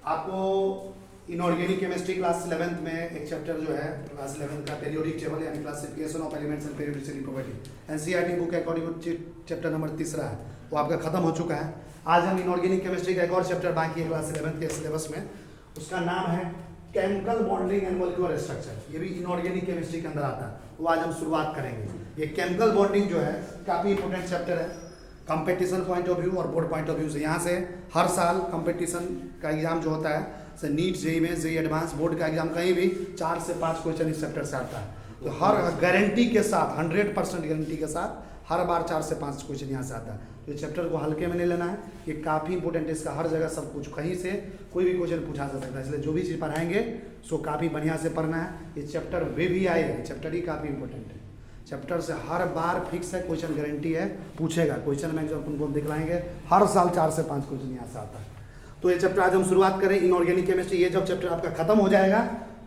आपको inorganic chemistry class 11th में एक चैप्टर जो है क्लास 11th का पीरियोडिक टेबल यानी classification of elements and periodicity property NCERT book के अकॉर्डिंग चैप्टर नंबर 3 है वो आपका खत्म हो चुका है। आज हम इनऑर्गेनिक केमिस्ट्री का एक और चैप्टर बाकी है क्लास 11th के सिलेबस में, उसका नाम है chemical bonding and molecular structure. ये भी इनऑर्गेनिक केमिस्ट्री के अंदर आता है, वो आज हम शुरुआत करेंगे। ये केमिकल बॉन्डिंग जो है काफ़ी इंपॉर्टेंट चैप्टर है कंपटीशन पॉइंट ऑफ व्यू और बोर्ड पॉइंट ऑफ व्यू से। यहाँ से हर साल कंपटीशन का एग्जाम जो होता है से नीट जेई में जेई एडवांस बोर्ड का एग्जाम कहीं भी 4 से 5 क्वेश्चन इस चैप्टर से आता है। तो हर गारंटी के साथ 100% गारंटी के साथ हर बार 4 से 5 क्वेश्चन यहाँ से आता है। तो इस चैप्टर को हल्के में नहीं लेना है, ये काफ़ी इंपॉर्टेंट है। इसका हर जगह सब कुछ कहीं से कोई भी क्वेश्चन पूछा जा सकता है, इसलिए जो भी चीज़ पढ़ाएंगे सो काफ़ी बढ़िया से पढ़ना है। ये चैप्टर वे भी आएगा, चैप्टर ही काफ़ी इंपॉर्टेंट है। चैप्टर से हर बार फिक्स है क्वेश्चन, गारंटी है पूछेगा। क्वेश्चन बैंक जो उनको दिखलाएंगे हर साल 4 से 5 क्वेश्चन यहाँ से आता है। तो ये चैप्टर आज हम शुरुआत करें इनऑर्गेनिक केमिस्ट्री। ये जब चैप्टर आपका खत्म हो जाएगा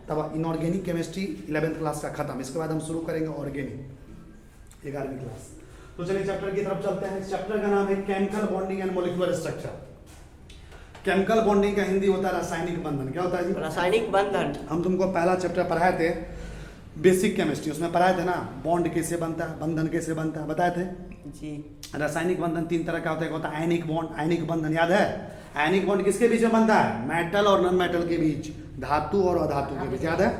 तब इनऑर्गेनिक केमिस्ट्री 11th क्लास का खत्म। इसके बाद हम शुरू करेंगे ऑर्गेनिक 11वीं क्लास। तो चलिए चैप्टर की तरफ चलते हैं। इस चैप्टर का नाम है chemical bonding and molecular structure. Chemical bonding का हिंदी होता है रासायनिक बंधन। क्या होता है जी? रासायनिक बंधन। हम तुमको पहला चैप्टर पढ़ाए थे बेसिक केमिस्ट्री, उसमें पढ़ाए थे ना बॉन्ड कैसे बनता है, बंधन कैसे बनता है, बताए थे जी। रासायनिक बंधन 3 तरह का होता है। एक होता है आयनिक बॉन्ड, आयनिक बंधन याद है? आयनिक बॉन्ड किसके बीच में बनता है? मेटल और नॉन मेटल के बीच, धातु और अधातु के बीच, याद है?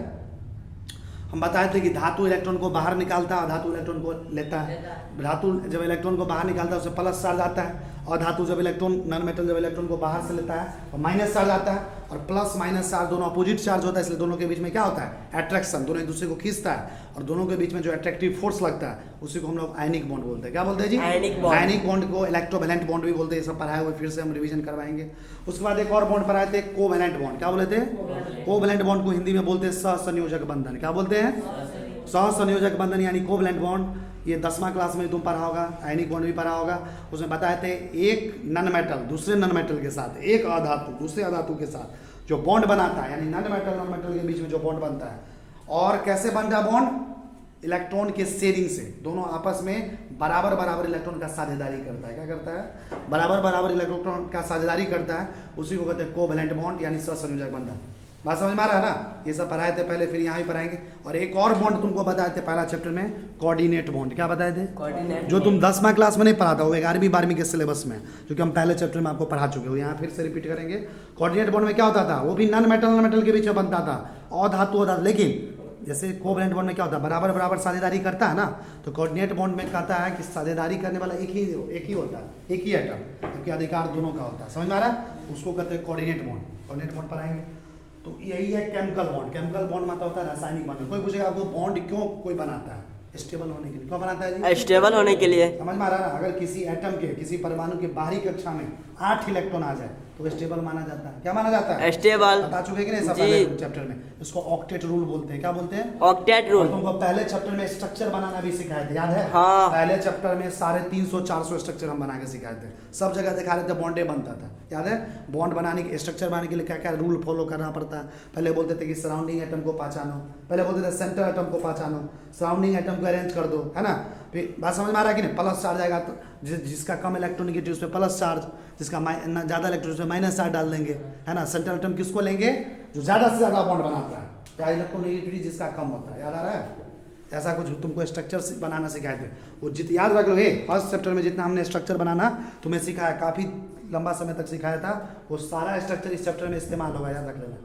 हम बताए थे कि धातु इलेक्ट्रॉन को बाहर निकालता है, धातु इलेक्ट्रॉन को लेता है। धातु जब इलेक्ट्रॉन को बाहर निकालता है उसे प्लस चार्ज आता है, और धातु जब इलेक्ट्रॉन नॉन मेटल जब इलेक्ट्रॉन को बाहर से लेता है और माइनस चार्ज आता है। और प्लस माइनस चार्ज दोनों अपोजिट चार्ज होता है, इसलिए दोनों के बीच में क्या होता है? अट्रैक्शन, दोनों एक दूसरे को खींचता है और दोनों के बीच में जो अट्रैक्टिव फोर्स लगता है उसी को हम लोग आयनिक बॉन्ड बोलते हैं। क्या बोलते हैं जी? आयनिक बॉन्ड को इलेक्ट्रोवैलेंट बॉन्ड भी बोलते हैं। ये सब पढ़ाए हुए फिर से हम रिवीजन करवाएंगे। उसके बाद एक और बॉन्ड पढ़ाए थे कोवैलेंट बॉन्ड। क्या बोले थे? कोवैलेंट बॉन्ड को हिंदी में बोलते हैं सहसंयोजक बंधन। क्या बोलते हैं? सहसंयोजक बंधन यानी कोवैलेंट बॉन्ड। ये 10वां क्लास में तुम पढ़ा होगा, आयनिक बॉन्ड भी पढ़ा होगा। उसमें बताए थे एक नॉन मेटल दूसरे नॉन मेटल के साथ, एक अधातु दूसरे अधातु के साथ जो बॉन्ड बनाता है, यानी नॉन मेटल के बीच में जो बॉन्ड बनता है। और कैसे बनता है बॉन्ड? इलेक्ट्रॉन के शेयरिंग से। दोनों आपस में बराबर बराबर इलेक्ट्रॉन का साझेदारी करता है। क्या करता है? बराबर बराबर इलेक्ट्रॉन का साझेदारी करता है, उसी को कहते हैं कोवैलेंट बॉन्ड यानी सहसंयोजक बंधन। बात समझ में आ रहा है ना? ये सब पढ़ाए थे पहले, फिर यहाँ भी पढ़ाएंगे। और एक और बॉन्ड तुमको बताए थे पहला चैप्टर में, कोऑर्डिनेट बॉन्ड। क्या बताए थे? कोऑर्डिनेट, जो तुम 10वां क्लास में नहीं पढ़ा था, वो 11वीं 12वीं के सिलेबस में, जो कि हम पहले चैप्टर में आपको पढ़ा चुके हो। यहाँ फिर से रिपीट करेंगे। कोऑर्डिनेट बॉन्ड में क्या होता था? वो भी नॉन मेटल के बीच में बनता था, अधातु अधातु। लेकिन जैसे कोवैलेंट बॉन्ड में क्या होता है? बराबर बराबर साझेदारी करता है ना। तो कोऑर्डिनेट बॉन्ड में कहता है कि साझेदारी करने वाला एक ही होता है, एक ही एटम, जबकि अधिकार दोनों का होता है। समझ में आ रहा है? उसको कहते हैं कोऑर्डिनेट बॉन्ड। कोऑर्डिनेट बॉन्ड पढ़ाएंगे। तो यही है केमिकल बॉन्ड। केमिकल बॉन्ड मतलब होता है रासायनिक बंधन। कोई पूछेगा आपको बॉन्ड क्यों कोई बनाता है? स्टेबल होने के लिए। क्यों बनाता है जी? स्टेबल होने के लिए। समझ में आ रहा है? अगर किसी एटम के, किसी परमाणु के बाहरी कक्षा में 8 इलेक्ट्रॉन आ जाए तो स्टेबल माना जाता है। क्या माना जाता है? स्टेबल। बता चुके कि नहीं सब पहले चैप्टर में? इसको ऑक्टेट रूल बोलते हैं। क्या बोलते हैं? Octet rule. तुमको पहले चैप्टर में स्ट्रक्चर बनाना भी सिखाए थे, याद है? हाँ। पहले चैप्टर में 350-400 स्ट्रक्चर हम बना के सिखाए थे। सब जगह दिखा रहे थे बॉन्डे बनता था, याद है? बॉन्ड बनाने के, स्ट्रक्चर बनाने के लिए क्या क्या रूल फॉलो करना पड़ता है। पहले बोलते थे कि सराउंडिंग एटम को पहचानो, पहले बोलते थे सेंटर एटम को पहचानो, सराउंडिंग एटम को अरेंज कर दो, है ना? फिर बात समझ में आ रहा है कि नहीं? प्लस चार्ज आएगा तो जिसका कम इलेक्ट्रोनिगेटिव उस पर प्लस चार्ज, जिसका ज़्यादा इलेक्ट्रॉन उसमें माइनस चार्ज डाल देंगे, है ना? सेंट्रल एटम किसको लेंगे? जो ज़्यादा से ज़्यादा बॉन्ड बनाता है, या इलेक्ट्रोनिगेटिविटी जिसका कम होता है। याद आ रहा है? ऐसा कुछ तुमको स्ट्रक्चर बनाना सिखाए थे। वो याद रख लो, फर्स्ट चैप्टर में जितना हमने स्ट्रक्चर बनाना तुम्हें सिखाया, काफ़ी लंबा समय तक सिखाया था, वो सारा स्ट्रक्चर इस चैप्टर में इस्तेमाल होगा। याद रख लेना,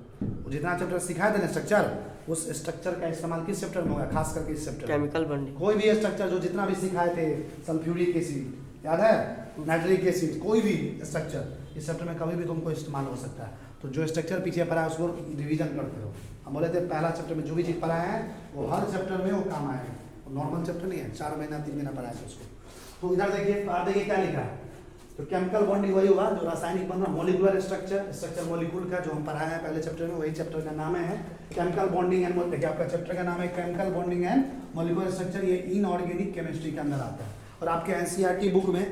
वो जितना चैप्टर सिखाए थे ना स्ट्रक्चर, उस स्ट्रक्चर का इस्तेमाल किस चैप्टर में होगा? खास करके इस चैप्टर केमिकल बॉन्डिंग। कोई भी स्ट्रक्चर जो जितना भी सिखाए थे, सल्फ्यूरिक एसिड, याद है? नाइट्रिक एसिड, कोई भी स्ट्रक्चर इस चैप्टर में कभी भी तुमको इस्तेमाल हो सकता है। तो जो स्ट्रक्चर पीछे पढ़ा है उसको रिवीजन करते रहो। हम बोले थे पहला चैप्टर में जो भी चीज़ पढ़ा है वो हर चैप्टर में वो काम आएगा। नॉर्मल चैप्टर नहीं है, 4 महीना 3 महीना पढ़ा है उसको। तो इधर देखिए, आप देखिए क्या लिखा है। तो केमिकल बॉन्डिंग वही हुआ जो रासायनिक बंधन, मॉलिक्यूलर स्ट्रक्चर मॉलिक्यूल का जो हम पढ़ाया है पहले चैप्टर में, वही चैप्टर का नाम है केमिकल बॉन्डिंग एंड। देखिए आपका चैप्टर का नाम है chemical bonding and molecular structure. ये इनऑर्गेनिक केमिस्ट्री के अंदर आता है। और आपके एनसीईआरटी बुक में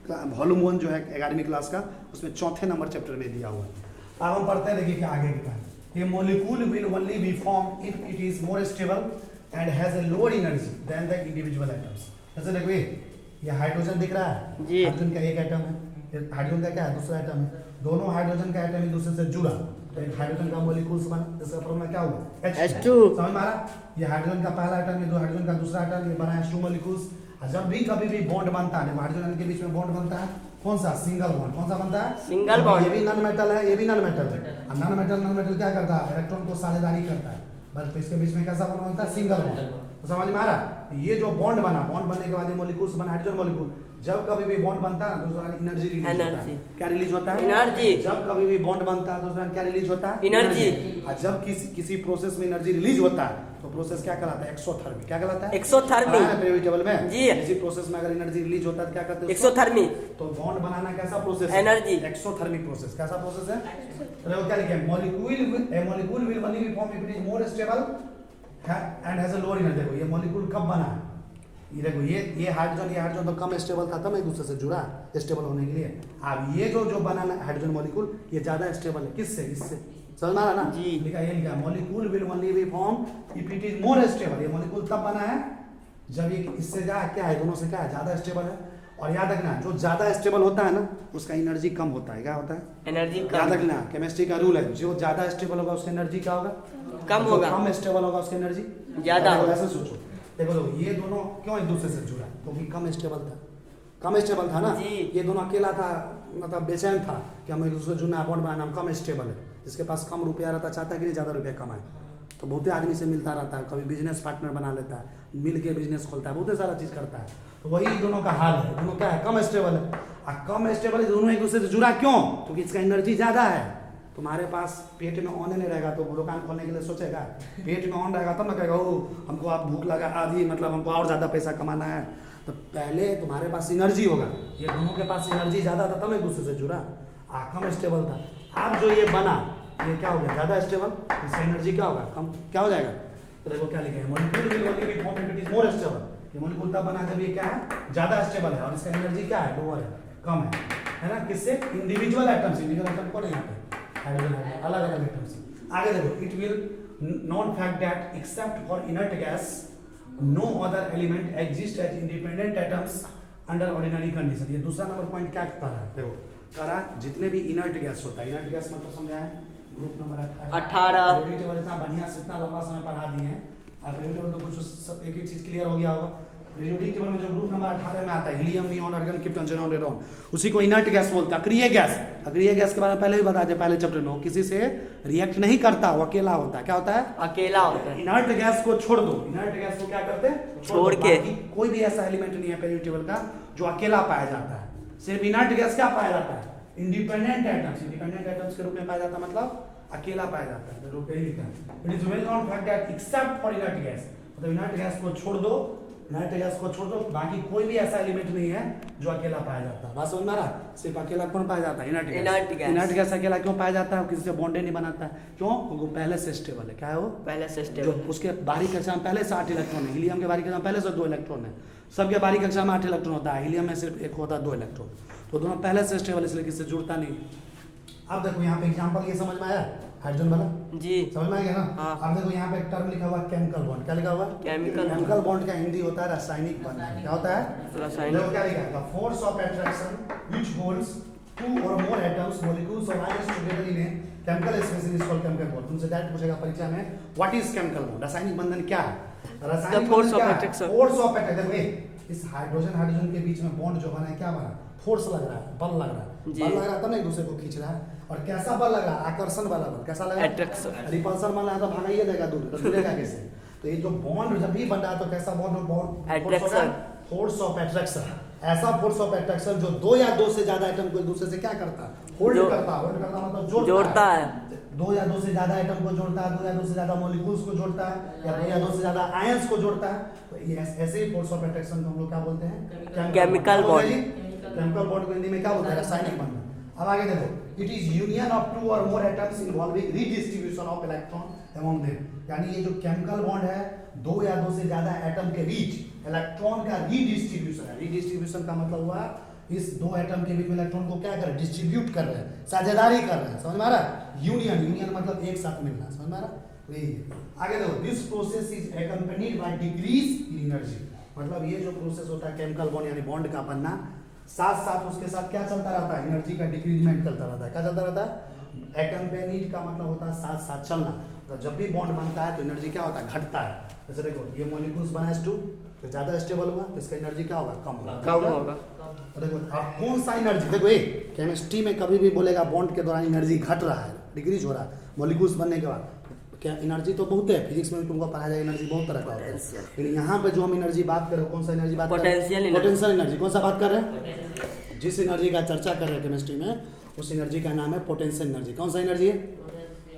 वॉल्यूम 1 जो है 11वीं क्लास का, उसमें 4थे नंबर चैप्टर में दिया हुआ है। अब हम पढ़ते हैं, देखिए क्या आगे लिखा है। ये molecule will only be form if it is more stable and has a lower energy than the individual atoms. जैसे देखिए ये हाइड्रोजन दिख रहा है जी, हाइड्रोजन का एक एटम है, हाइड्रोजन का क्या है? दूसरा एटम है। दोनों हाइड्रोजन का एटम एक दूसरे से जुड़ा तो एक हाइड्रोजन का मॉलिक्यूल्स बना, जिसका फॉर्मूला क्या हुआ H2। समझ में आ रहा? ये हाइड्रोजन का पहला एटम, ये दो हाइड्रोजन का दूसरा एटम, ये बना H2 मॉलिक्यूल्स। और जब भी कभी भी बॉन्ड बनता है, हाइड्रोजन के बीच में बॉन्ड बनता है, कौन सा? Single bond. कौन सा बनता है? Single bond. ये भी नॉन मेटल है, ये भी नॉन मेटल है। और नॉन मेटल क्या करता है? इलेक्ट्रॉन को साझेदारी करता है, बस इसके बीच में कैसा बॉन्ड बनता है? Single bond. तो समझ में आ रहा? ये जो बॉन्ड बना, बॉन्ड बनने के बाद ये मॉलिक्यूल्स बना हाइड्रोजन मॉलिक्यूल। जब कभी भी बॉन्ड बनता है तो उसका एनर्जी रिलीज होता है। क्या रिलीज होता है? एनर्जी। जब कभी भी बॉन्ड बनता है तो उसका क्या रिलीज होता है? एनर्जी। और जब किसी प्रोसेस में एनर्जी रिलीज होता है तो प्रोसेस क्या कहलाता है? एक्सोथर्मी। क्या कहलाता है? एक्सोथर्मी। पीरियोडिक टेबल में जी। किसी प्रोसेस में अगर एनर्जी रिलीज होता है तो क्या कहते हैं? एक्सोथर्मी। तो बॉन्ड बनाना कैसा प्रोसेस है? एनर्जी। Exothermic process. कैसा प्रोसेस है? तो वो क्या लिखे? Molecule will only be form if it is more stable and has a lower energy. देखो ये मॉलिक्यूल कब बना है? ये देखो ये हाइड्रोजन तो कम स्टेबल था, तब एक दूसरे से जुड़ा स्टेबल होने के लिए। अब ये जो बना ना हाइड्रोजन मॉलिक्यूल, ये ज्यादा स्टेबल है। किससे? इससे। समझ में आ रहा ना? जी। लिखा molecule will only be form if it is more stable. ये मॉलिक्यूल तब बना है जब ये इससे क्या है, दोनों से क्या है? ज्यादा स्टेबल है। और याद रखना, जो ज्यादा स्टेबल होता है ना उसका एनर्जी कम होता है। क्या होता है? एनर्जी याद कम। रखना, केमिस्ट्री का रूल है, जो ज्यादा स्टेबल होगा उसका एनर्जी क्या होगा? कम जो होगा। कम स्टेबल होगा उसकी एनर्जी ज्यादा होगा। ऐसे सोचो। देखो ये दोनों क्यों एक दूसरे से जुड़ा? क्योंकि कम स्टेबल था। कम स्टेबल था ना? जी। ये दोनों अकेला था, मतलब बेचैन था कि हम एक दूसरे से जुड़ना, बॉन्ड बनाना। कम स्टेबल है, जिसके पास कम रुपया रहता चाहता है कि नहीं ज्यादा रुपया कमाए। तो बहुते आदमी से मिलता रहता है, कभी बिजनेस पार्टनर बना लेता है, मिल के बिजनेस खोलता है, बहुत सारा चीज करता है। तो वही दोनों का हाल है। दोनों क्या है? कम स्टेबल है। और कम स्टेबल है, दोनों एक दूसरे से जुड़ा क्यों? क्योंकि इसका एनर्जी ज्यादा है। तुम्हारे पास पेट में ऑन नहीं रहेगा तो दुकान खोलने के लिए सोचेगा? पेट में ऑन रहेगा तब ना कहेगा ओ हमको आप भूख लगा आदि, मतलब हमको और ज्यादा पैसा कमाना है। तो पहले तुम्हारे पास एनर्जी होगा, ये दोनों के पास एनर्जी ज्यादा था तब एक दूसरे से जुड़ा। कम स्टेबल था। अब जो ये बना, ये क्या हो गया? ज्यादा स्टेबल। इसका एनर्जी क्या होगा? कम। क्या हो जाएगा? तो देखो क्या लिखा है? Molecule will only be form if it is more stable. ये मॉलिक्यूल तब बना जब ये क्या है? ज्यादा स्टेबल है। और इसका एनर्जी क्या है? लोअर है, कम है ना? किससे? Individual atoms. इंडिविजुअल एटम कौन है यहाँ पे? हाइड्रोजन है, अलग अलग एटम्स। आगे देखो, it will not fact that except for inert gas no other element exist as independent atoms under ordinary condition. ये दूसरा नंबर पॉइंट क्या कर रहा है? देखो कह रहा है जितने भी इनर्ट गैस होता है, इनर्ट गैस मतलब समझा है? Group number 18। टेबल इतना बढ़िया से इतना लंबा समय पढ़ा दिए हैं आप। टेबल तो कुछ सब एक एक चीज क्लियर हो गया होगा। पीरियोडिक टेबल में जो ग्रुप नंबर 18 में आता है, helium, neon, argon, krypton, xenon, radon, उसी को इनर्ट गैस बोलता है। अक्रिय गैस। अक्रिय गैस के बारे में पहले भी बताया था, पहले चैप्टर में। किसी से रिएक्ट नहीं करता, वो अकेला होता है। क्या होता है? अकेला होता है। इनर्ट गैस को छोड़ दो। इनर्ट गैस को क्या करते हैं? छोड़ के। कोई भी ऐसा एलिमेंट नहीं है पीरियोडिक टेबल का जो अकेला पाया जाता है। सिर्फ इनर्ट गैस क्या पाया जाता है? Independent atoms. इंडिपेंडेंट एटम्स के रूप में पाया जाता है, मतलब अकेला पाया जाता है। तो यही लिखा है, it is well known fact that except for inert gas. मतलब इनर्ट गैस को छोड़ दो, इनर्ट गैस को छोड़ दो, बाकी कोई भी ऐसा एलिमेंट नहीं है जो अकेला पाया जाता है। बात समझ में आ रहा? सिर्फ अकेला कौन पाया जाता है? Inert gas. इनर्ट गैस अकेला क्यों पाया जाता है? किसी से बॉन्ड नहीं बनाता है। क्यों? क्योंकि पहले से स्टेबल है। क्या है वो? पहले से जो स्टेबल। उसके बाहरी कक्षा में पहले से 8 इलेक्ट्रॉन है। हीलियम के बाहरी कक्षा में पहले से 2 इलेक्ट्रॉन है। सबके बाहरी कक्षा में 8 इलेक्ट्रॉन होता है, हीलियम में सिर्फ 1 होता है, 2 इलेक्ट्रॉन। तो दोनों पहले से स्टेबल, इसलिए किससे जुड़ता नहीं। अब देखो यहाँ पे एग्जांपल ये समझ में आया हाइड्रोजन वाला? जी। समझ में आ गया ना? हाँ। अब देखो यहाँ पे एक टर्म लिखा हुआ है केमिकल बॉन्ड। क्या लिखा हुआ है? केमिकल बॉन्ड का हिंदी होता है रासायनिक बंधन। क्या होता है? रासायनिक। देखो क्या लिखा है? The force of attraction which holds 2 or more atoms, molecules or ions together in a chemical species is called chemical bond। तुमसे डायरेक्ट पूछेगा परीक्षा में, what is chemical bond? रासायनिक बंधन क्या है? रासायनिक force बंधन of क्या है? attraction। Force of attraction। देखो इस हाइड्रोजन के बीच में बॉन्ड जो बना है, क्या बना? फोर्स लग रहा है, बल लग रहा है। जी। बल लग रहा है तब ना एक दूसरे को खींच रहा है। और कैसा बल लग रहा है? आकर्षण वाला बल। कैसा लग रहा है? Attraction। रिपल्सन बन रहा है तो भागाइए देगा दूर, तो जुड़ेगा कैसे? तो ये जो बॉन्ड जब भी बन रहा है तो कैसा bond? Attraction। Force of attraction. ऐसा फोर्स ऑफ अट्रैक्शन जो 2 या 2 से ज्यादा आइटम को एक दूसरे से क्या करता है? होल्ड करता है। होल्ड करता मतलब जोड़ता है। 2 या 2 से ज्यादा आइटम को जोड़ता है, 2 या 2 से ज्यादा मॉलिक्यूल्स को जोड़ता है, या 2 या 2 से ज्यादा आयंस को जोड़ता है। तो ये ऐसे ही फोर्स ऑफ अट्रैक्शन को हम लोग क्या बोलते हैं? Chemical bond. केमिकल बॉन्ड को हिंदी में क्या बोलते हैं? रासायनिक बंधन। अब आगे देखो, इट इज यूनियन ऑफ 2 और मोर atoms involving redistribution of electron among them. यानी ये जो केमिकल बॉन्ड है, 2 या 2 से ज्यादा एटम के बीच इलेक्ट्रॉन का रीडिस्ट्रीब्यूशन है। रीडिस्ट्रीब्यूशन का मतलब हुआ इस 2 एटम के बीच में इलेक्ट्रॉन को क्या कर रहे हैं? डिस्ट्रीब्यूट कर रहे हैं, साझेदारी कर रहे हैं। समझ में आ रहा है? यूनियन मतलब एक साथ मिलना। समझ में आ रहा है? यही है। आगे देखो, this process is accompanied by decrease in energy. मतलब ये जो प्रोसेस होता है केमिकल बॉन्ड यानी बॉन्ड का बनना, साथ साथ उसके साथ क्या चलता रहता है? एनर्जी का डिक्रीजमेंट चलता रहता है। क्या चलता रहता है? एटम पे नीड का मतलब होता है साथ साथ चलना। तो जब भी बॉन्ड बनता है तो एनर्जी क्या होता है, घटता है। जैसे देखो ये मॉलिक्यूल्स बना H2 तो ज़्यादा स्टेबल हुआ तो इसका एनर्जी क्या होगा, कम होगा। कम होगा। तो देखो आप कौन सा एनर्जी, देखो ये केमिस्ट्री में कभी भी बोलेगा बॉन्ड के दौरान एनर्जी घट रहा है, डिक्रीज हो रहा है मॉलिक्यूल्स बनने के बाद। क्या एनर्जी तो बहुत है, फिजिक्स में भी तुमको पढ़ाया जाएगा एनर्जी बहुत तरह का होता है। लेकिन यहाँ पे जो हम एनर्जी बात कर रहे हो, कौन सा एनर्जी बात कर रहे हैं, पोटेंशियल एनर्जी। कौन सा बात कर रहे हैं, जिस एनर्जी का चर्चा कर रहे हैं केमिस्ट्री में उस एनर्जी का नाम है पोटेंशियल एनर्जी। कौन सा एनर्जी है,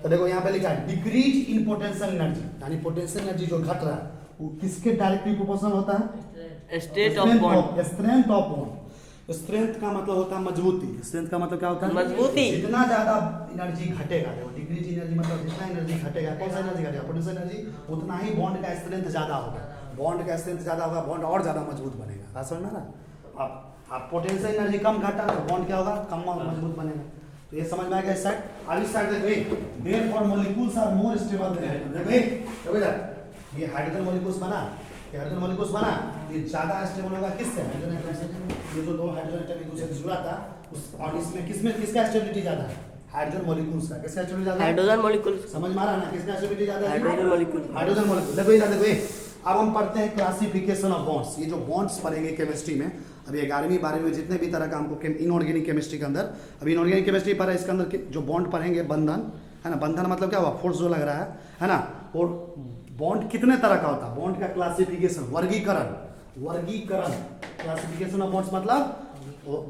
तो देखो यहाँ पे लिखा है डिक्रीज इन पोटेंशियल एनर्जी, यानी पोटेंशियल एनर्जी जो घट रहा है वो किसके डायरेक्टली प्रोपोर्शनल होता है, state of bond, strength of bond. Strength का मतलब होता है मजबूती, स्ट्रेंथ का मतलब क्या होता है, मजबूती। जितना ज्यादा एनर्जी घटेगा, देखो डिक्रीज एनर्जी मतलब जितना एनर्जी घटेगा, कौन सा एनर्जी घटेगा, पोटेंशियल एनर्जी, उतना ही बॉन्ड का स्ट्रेंथ ज्यादा होगा। बॉन्ड का स्ट्रेंथ ज्यादा होगा, बॉन्ड और ज्यादा मजबूत बनेगा। बात समझ में ना, आप पोटेंशियल एनर्जी कम घटा तो बॉन्ड क्या होगा, कम मजबूत बनेगा। तो ये समझ में आ गया। इस साइड, अब इस साइड देखो, therefore molecules are more stable than atom. देखो ये हाइड्रोजन मॉलिक्यूल्स बना, ये हाइड्रोजन मॉलिक्यूल्स बना, ये ज्यादा स्टेबल होगा किससे, हाइड्रोजन एटम से। ये जो दो हाइड्रोजन एटम एक दूसरे से जुड़ा था उस, और इसमें किसका स्टेबिलिटी ज्यादा है, हाइड्रोजन मॉलिक्यूल्स का। किसका स्टेबिलिटी ज्यादा है, हाइड्रोजन मॉलिक्यूल। समझ में आ रहा है ना, किसका स्टेबिलिटी ज्यादा है, हाइड्रोजन मॉलिक्यूल। Hydrogen molecule. देखो ये देखो, अब हम पढ़ते हैं क्लासिफिकेशन ऑफ बॉन्ड्स। ये जो बॉन्ड्स पढ़ेंगे केमिस्ट्री में, अभी 11वीं 12वीं में जितने भी तरह का हमको इनऑर्गेनिक केमिस्ट्री के अंदर, अभी इनऑर्गेनिक केमिस्ट्री पर इसके अंदर जो बॉन्ड पढ़ेंगे, बंधन है ना, बंधन मतलब क्या हुआ, फोर्स जो लग रहा है ना। और बॉन्ड कितने तरह का होता है, बॉन्ड का क्लासिफिकेशन, वर्गीकरण, क्लासिफिकेशन ऑफ बॉन्ड्स मतलब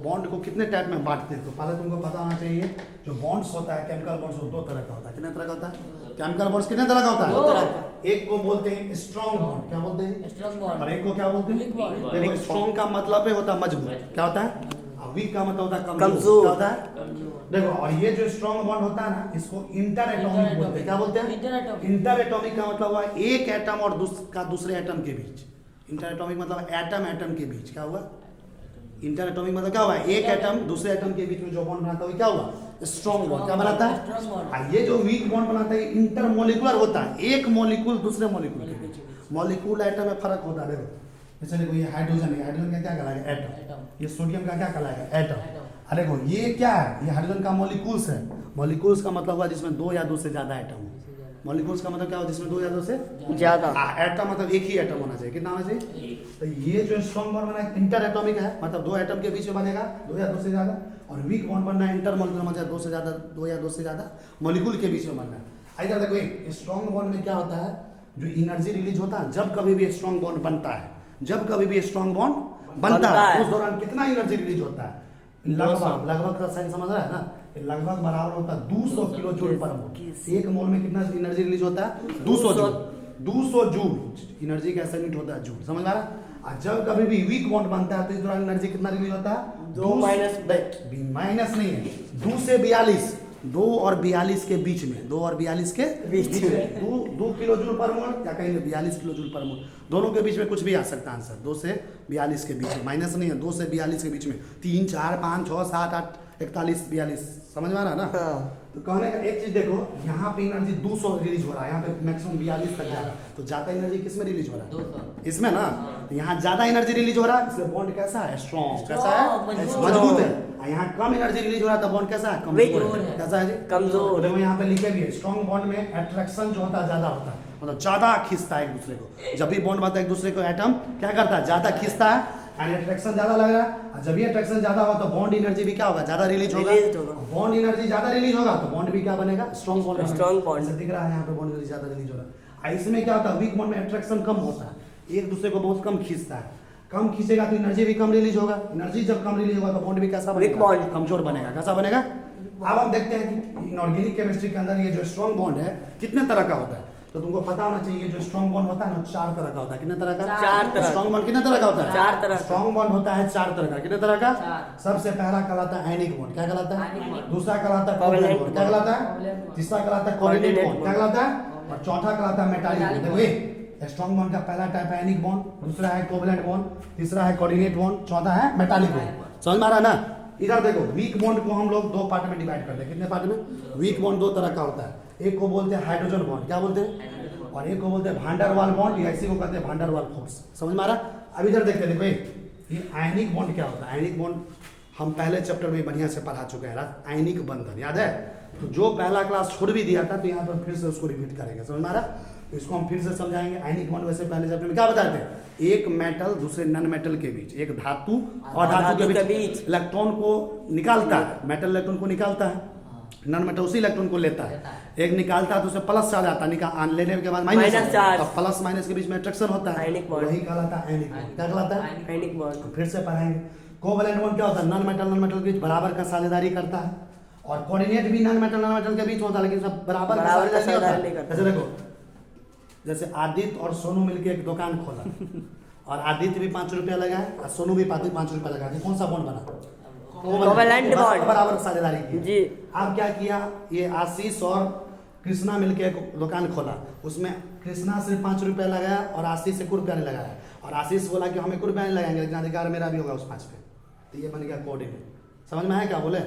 बॉन्ड को कितने टाइप में बांटते हैं। तो पहले तुमको पता होना चाहिए जो बॉन्ड्स होता है, केमिकल बॉन्ड्स दो तरह का होता है। कितने तरह का होता है, केमिकल बॉन्ड्स कितने तरह का होता है, दो तरह का। एक को बोलते हैं स्ट्रॉन्ग बॉन्ड, क्या बोलते हैं, स्ट्रॉन्ग बॉन्ड, और एक को क्या बोलते हैं, देखो स्ट्रॉन्ग का मतलब होता है मजबूत, क्या होता है, वीक का मतलब होता है कमजोर, क्या होता है। देखो और ये जो स्ट्रॉन्ग बॉन्ड होता है ना, इसको इंटर एटॉमिक बोलते हैं। क्या बोलते हैं, इंटर एटॉमिक का मतलब हुआ एक एटम और दूसरे एटम के बीच। इंटर एटॉमिक मतलब एटम के बीच, क्या हुआ, इंटर एटॉमिक मतलब क्या हुआ, एक एटम दूसरे एटम के बीच में जो बॉन्ड बनाता है क्या हुआ, स्ट्रॉन्ग बॉन्ड। क्या बनाता है, ये जो वीक बॉन्ड बनाता है इंटर मॉलिक्यूलर होता है, एक मॉलिक्यूल दूसरे मॉलिक्यूल के बीच। मॉलिक्यूल एटम में फर्क होता है। देखो जैसे देखो ये हाइड्रोजन है, हाइड्रोजन का क्या कहलाएगा, एटम। ये सोडियम का क्या कहलाएगा, एटम। अरे देखो ये क्या है, ये हाइड्रोजन का मॉलिक्यूल्स है। मॉलिक्यूल्स का मतलब हुआ जिसमें दो या दो से ज्यादा एटम हो। मॉलिक्यूल्स का मतलब क्या होगा, जिसमें दो या दो से ज्यादा। एटम मतलब एक ही एटम होना चाहिए, कितना होना चाहिए। तो ये जो स्ट्रॉन्ग बॉन्ड बना है इंटर एटॉमिक है, मतलब दो एटम के बीच में बनेगा, दो या दो से ज्यादा। और वीक बॉन्ड बनना है इंटर मॉलिक्यूलर, मतलब दो से ज्यादा, दो या दो से ज्यादा मॉलिक्यूल के बीच में बनना है। इधर देखो स्ट्रॉन्ग बॉन्ड में क्या होता है, जो एनर्जी रिलीज होता है जब कभी भी स्ट्रॉन्ग बॉन्ड बनता है, जब कभी भी स्ट्रॉन्ग बॉन्ड बनता है उस दौरान कितना एनर्जी रिलीज होता है, लगभग का साइन समझ रहा है ना, लगभग बराबर होता है 200 किलो जूल पर मोल। एक मोल में कितना एनर्जी रिलीज होता है, 200 जूल। 200 जूल एनर्जी का यूनिट होता है, जूल, समझ आ रहा है। और जब कभी भी वीक बॉन्ड बनता है तो इस दौरान एनर्जी कितना रिलीज होता है, 2 माइनस माइनस नहीं है, 2 से 42, 2 और 42 के बीच में, 2 और 42 के बीच में 2 किलो जूल पर मोल, क्या कहेंगे 42 किलो जूल पर मोल। दोनों के बीच में कुछ भी आ सकता है आंसर, 2 से 42 के बीच में, माइनस नहीं है, 2 से 42 के बीच में, 3 4 5 6 7 8 41 42, समझ में आ रहा है ना। तो कहने का एक चीज देखो, यहाँ पे एनर्जी 200 रिलीज हो रहा है, यहाँ पे मैक्सिमम 42 तक जा रहा है। तो ज्यादा एनर्जी किस में रिलीज हो रहा है, 200 इसमें ना। तो यहाँ ज्यादा एनर्जी रिलीज हो रहा है, इसलिए बॉन्ड कैसा है, स्ट्रॉन्ग, कैसा है, मजबूत है। और यहाँ कम एनर्जी रिलीज हो रहा है तो बॉन्ड कैसा है, कमजोर है। कैसा है जी, कमजोर। देखो यहाँ पे लिखे भी है, स्ट्रॉन्ग बॉन्ड में अट्रैक्शन जो होता है ज्यादा होता है, मतलब ज्यादा खींचता है एक दूसरे को। जब भी बॉन्ड बनता है एक दूसरे को एटम क्या करता है, ज्यादा खींचता है, एंड अट्रैक्शन ज्यादा लग रहा है। जब ये अट्रैक्शन ज्यादा होगा तो बॉन्ड एनर्जी भी क्या होगा, ज्यादा रिलीज होगा। बॉन्ड एनर्जी ज्यादा रिलीज होगा तो बॉन्ड भी क्या बनेगा, स्ट्रॉन्ग बॉन्ड। स्ट्रॉन्ग बॉन्ड दिख रहा है यहाँ पे बॉन्ड एनर्जी ज्यादा रिलीज हो रहा है। इसमें क्या होता है, वीक बॉन्ड में अट्रैक्शन कम होता है, एक दूसरे को बहुत कम खींचता है। कम खींचेगा तो एनर्जी भी कम रिलीज होगा, एनर्जी जब कम रिलीज होगा तो बॉन्ड भी कैसा बनेगा, बॉन्ड कमजोर बनेगा। कैसा बनेगा। अब हम देखते हैं कि इनऑर्गेनिक केमिस्ट्री के अंदर ये जो स्ट्रॉन्ग बॉन्ड है कितने तरह का होता है। तो तुमको पता होना चाहिए जो स्ट्रॉन्ग बॉन्ड होता है ना 4 तरह का होता है। कितने तरह का, 4 तरह। स्ट्रॉन्ग बॉन्ड कितने तरह का होता है, 4 तरह। स्ट्रॉन्ग बॉन्ड होता है 4 तरह का। कितने तरह का, 4। सबसे पहला कहलाता है आयनिक बॉन्ड, क्या कहलाता है, आयनिक बॉन्ड। दूसरा कहलाता है कोवैलेंट बॉन्ड, क्या कहलाता है, तीसरा कहलाता है कोऑर्डिनेट बॉन्ड, क्या कहलाता है, और चौथा कहलाता है मेटालिक बॉन्ड। देखो ये स्ट्रॉन्ग बॉन्ड का पहला टाइप है आयनिक बॉन्ड, दूसरा है कोवैलेंट बॉन्ड, तीसरा है कोऑर्डिनेट बॉन्ड, चौथा है मेटालिक बॉन्ड। समझ में आ रहा है ना। इधर देखो वीक बॉन्ड को हम लोग 2 पार्ट में डिवाइड करते हैं। कितने पार्ट में, वीक बॉन्ड 2 तरह का होता है, एक को बोलते हैं हाइड्रोजन बॉन्ड, क्या बोलते हैं, और एक को बोलते हैं भांडर वाल बॉन्ड, या इसी को कहते हैं भांडर वाल फोर्स। समझ में आ रहा। अब इधर देखते हैं, देखो ये आयनिक बॉन्ड क्या होता है। आयनिक बॉन्ड हम पहले चैप्टर में बढ़िया से पढ़ा चुके हैं, आयनिक बंधन याद है। तो जो पहला क्लास छोड़ भी दिया था तो यहाँ पर फिर से उसको रिपीट करेंगे, समझ में आ रहा? तो इसको हम फिर से समझाएंगे। आयनिक बॉन्ड वैसे पहले चैप्टर में क्या बताते हैं, एक मेटल दूसरे नॉन मेटल के बीच, एक धातु और धातु के बीच इलेक्ट्रॉन को निकालता है, मेटल इलेक्ट्रॉन को निकालता है, नॉन मेटल उसी इलेक्ट्रॉन को लेता है, एक निकालता है तो उसे प्लस चार्ज आता है, लेने के बाद माइनस चार्ज, अब प्लस माइनस के बीच में अट्रैक्शन होता है, वही कहलाता है आयनिक बॉन्ड। क्या कहलाता है? Ionic bond. फिर से पढ़ाएंगे। कोवैलेंट बॉन्ड क्या होता है, नॉन मेटल के बीच बराबर का साझेदारी करता है, और कोऑर्डिनेट भी नॉन मेटल के बीच होता है, लेकिन सब बराबर का साझेदारी नहीं करता। जैसे देखो, जैसे आदित्य और सोनू मिलके एक दुकान खोला और आदित्य भी 5 रुपया लगाए और सोनू भी 5 रुपया लगाए, कौन सा बॉन्ड बना? कोवैलेंट बॉन्ड, बराबर साझेदारी की जी। अब क्या किया, ये आशीष और कृष्णा मिलके एक दुकान खोला, उसमें कृष्णा सिर्फ 5 रुपया लगाया और आशीष 1 रुपया नहीं लगाया, और आशीष बोला कि हम 1 रुपया नहीं लगाएंगे, लेकिन अधिकार मेरा भी होगा उस 5 पे, तो ये बन गया कोऑर्डिनेट। समझ में आया क्या बोले?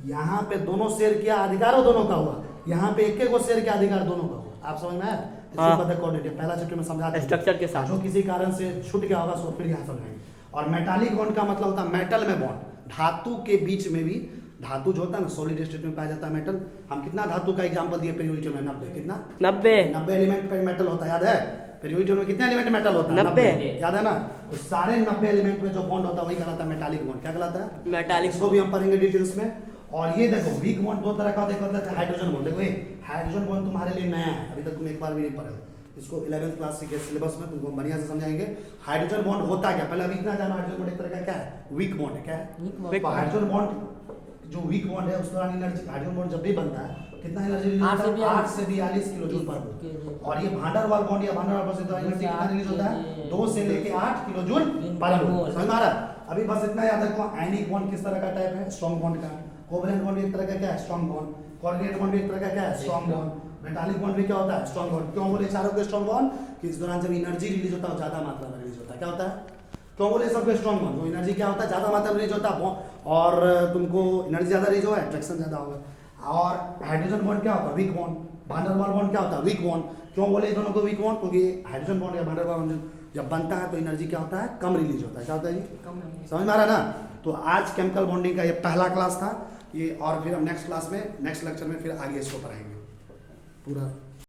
यहाँ पे दोनों शेयर किया, अधिकार दोनों का हुआ, यहाँ पे एक को शेयर किया, अधिकार दोनों का हुआ। आप समझ में आया? कोऑर्डिनेट पहला चैप्टर में समझा स्ट्रक्चर के साथ, जो किसी कारण से छूट गया होगा सो फिर यहाँ समझाएंगे। और मेटालिक बॉन्ड का मतलब होता है मेटल में बॉन्ड, धातु के बीच में भी, धातु जो होता है ना सॉलिड स्टेट में पाया जाता है मेटल। हम कितना धातु का एग्जांपल दिए पेरियोडिक में? 90। कितना? 90 एलिमेंट पे मेटल होता है, याद है? पेरियोडिक में कितने एलिमेंट मेटल होता है? 90, याद है ना? तो सारे 90 एलिमेंट में जो बॉन्ड होता है वही कहलाता है मेटालिक बॉन्ड। क्या कहलाता है? मेटालिक। इसको भी हम पढ़ेंगे डिटेल्स में। और ये देखो वीक बॉन्ड 2 तरह का होता है, हाइड्रोजन बॉन्ड। देखो ये हाइड्रोजन बॉन्ड तुम्हारे लिए नया है, अभी तक तुम एक बार भी नहीं पढ़े, इसको 11th क्लास के सिलेबस में तुमको बढ़िया से समझाएंगे। हाइड्रोजन बॉन्ड होता क्या, पहले अभी इतना जानो। हाइड्रोजन बॉन्ड एक तरह का क्या है? वीक बॉन्ड है। क्या है? तो हाइड्रोजन बॉन्ड जो वीक बॉन्ड है उस दौरान एनर्जी, हाइड्रोजन बॉन्ड जब भी बनता है कितना एनर्जी रिलीज होता है? 8 से 42 किलो जूल पर मोल। और ये भांडर वाल बॉन्ड या भांडर वाल से एनर्जी कितना रिलीज होता है? 2 से लेके 8 किलो जूल पर मोल। समझ में आ रहा? अभी बस इतना याद रखो, आयनिक बॉन्ड किस तरह का टाइप है? स्ट्रॉन्ग बॉन्ड का। कोवैलेंट बॉन्ड एक तरह का क्या है? Strong bond. कोऑर्डिनेट बॉन्ड एक तरह का क्या है? Strong bond. मेटालिक बॉन्ड भी क्या होता है? Strong bond. क्यों बोले चारों के स्ट्रॉन्ग बॉन्ड? कि इस दौरान जब एनर्जी रिलीज होता है ज्यादा मात्रा में रिलीज होता है। क्या होता है? क्यों बोले सबके स्ट्रॉन्ग बॉन्ड? तो एनर्जी क्या होता है? ज्यादा मात्रा में रिलीज होता है, और तुमको एनर्जी ज्यादा रिलीज होगा, अट्रैक्शन ज्यादा होगा। और हाइड्रोजन बॉन्ड क्या होता है? Weak bond. भांडर वाल बॉन्ड क्या होता है? Weak bond. क्यों बोले दोनों को वीक बॉन्ड? क्योंकि हाइड्रोजन बॉन्ड या भांडर वाल बॉन्ड जब बनता है तो एनर्जी क्या होता है? कम रिलीज होता है। क्या होता है जी? समझ में आ रहा है ना? तो आज केमिकल बॉन्डिंग का ये पहला क्लास था ये, और फिर हम नेक्स्ट क्लास में, नेक्स्ट लेक्चर में फिर आगे इसको पढ़ाएंगे पूरा।